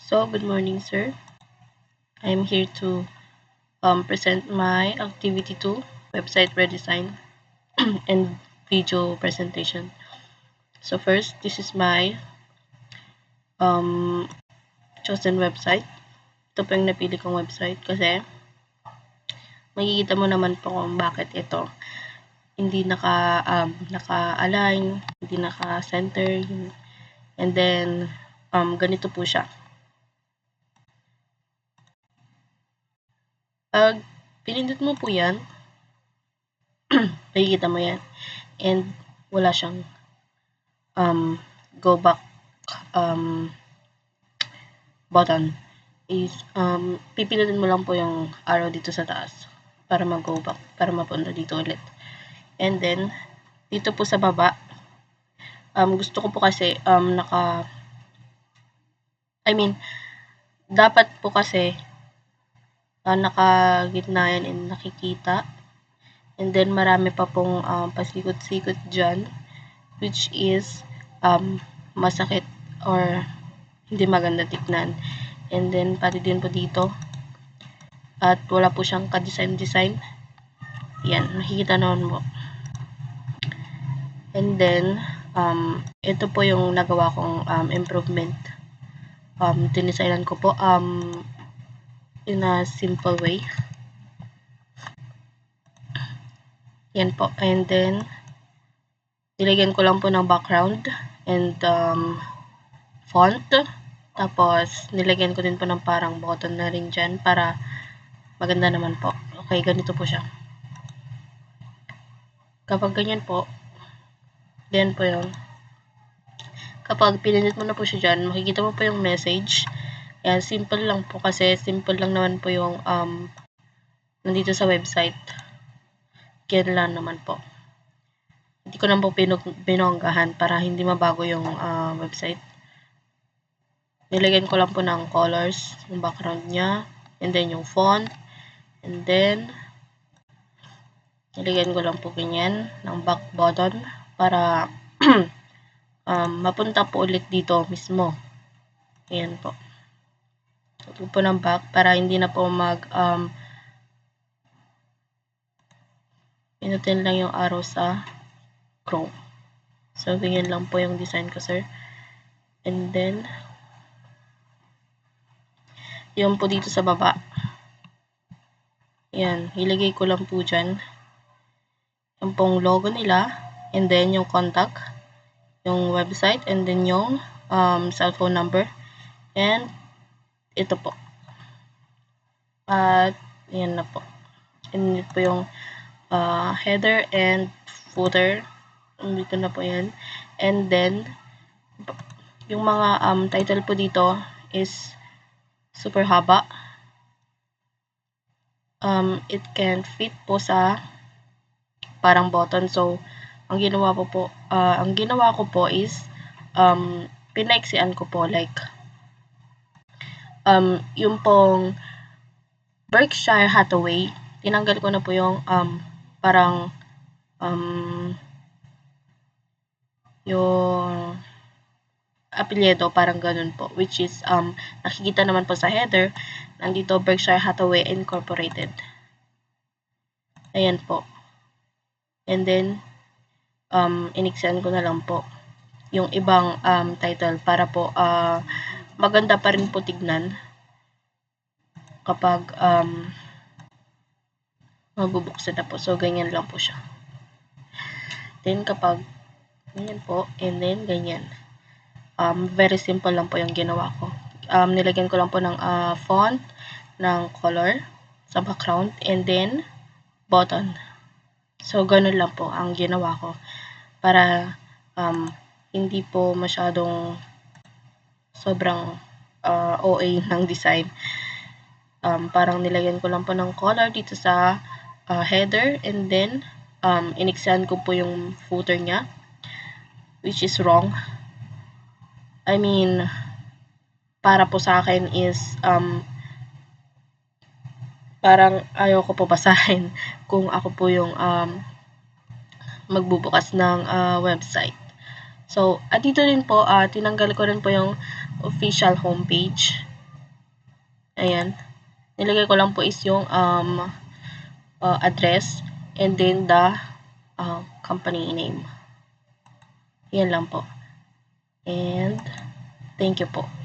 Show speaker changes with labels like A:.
A: So, good morning, sir. I'm here to present my activity 2, website redesign and video presentation. So first, this is my chosen website. Ito po yung napili kong website kasi makikita mo naman po kung bakit ito hindi naka-align, hindi naka-center, and then ganito po siya. Pag pinindot mo po yan, makikita mo yan, and wala siyang go back button. Is pipindutin mo lang po yung arrow dito sa taas para mag-go back, para mapunta dito ulit. And then, dito po sa baba, gusto ko po kasi dapat po kasi naka-gitna yan and nakikita. And then, marami pa pong pasikot-sikot dyan, which is masakit or hindi maganda tignan. And then, pati din po dito. At wala po siyang ka-design. Yan, nakikita naman mo. And then, ito po yung nagawa kong improvement. Dinesignan ko po in a simple way. Yan po. And then, nilagyan ko lang po ng background and font. Tapos, nilagyan ko din po ng parang button na rin dyan para maganda naman po. Okay, ganito po siya. Kapag ganyan po, then po yun. Kapag pinindot mo na po siya dyan, makikita mo po yung message. Ayan, simple lang po kasi simple lang naman po yung nandito sa website. Yan lang naman po. Hindi ko na po binonggahan para hindi mabago yung website. Nilagyan ko lang po ng colors, yung background niya, and then yung font, and then nilagyan ko lang po ganyan ng back button para mapunta po ulit dito mismo. Ayan po. Ito po ng back para hindi na po pinutin lang yung arrow sa Chrome. So, ganyan lang po yung design ko, sir. And then, yun po dito sa baba. Yan, ilagay ko lang po dyan. Yung pong logo nila, and then yung contact, yung website, and then yung cellphone number, and ito po. At, yan na po. And ito po yung header and footer. Dito na po yan. And then, yung mga title po dito is super haba. It can fit po sa parang button. So, ang ginawa ko po is pinaiksian ko po like yung pong Berkshire Hathaway, tinanggal ko na po yung parang yung apelyido, parang ganun po, which is nakikita naman po sa header, nandito Berkshire Hathaway Incorporated. Ayan po. And then, iniksyan ko na lang po yung ibang title para po maganda pa rin po tignan kapag mabubuksan na po. So, ganyan lang po siya. Then, kapag ganyan po, and then ganyan. Very simple lang po yung ginawa ko. Nilagyan ko lang po ng font, ng color sa background, and then button. So, ganun lang po ang ginawa ko para hindi po masyadong sobrang OA ng design. Parang nilagyan ko lang po ng color dito sa header, and then iniksan ko po yung footer niya, which is wrong. I mean, para po sa akin is parang ayoko po basahin kung ako po yung magbubukas ng website. So, at dito rin po, tinanggal ko rin po yung official homepage. Ayan. Nilagay ko lang po is yung address and then the company name. Yan lang po. And thank you po.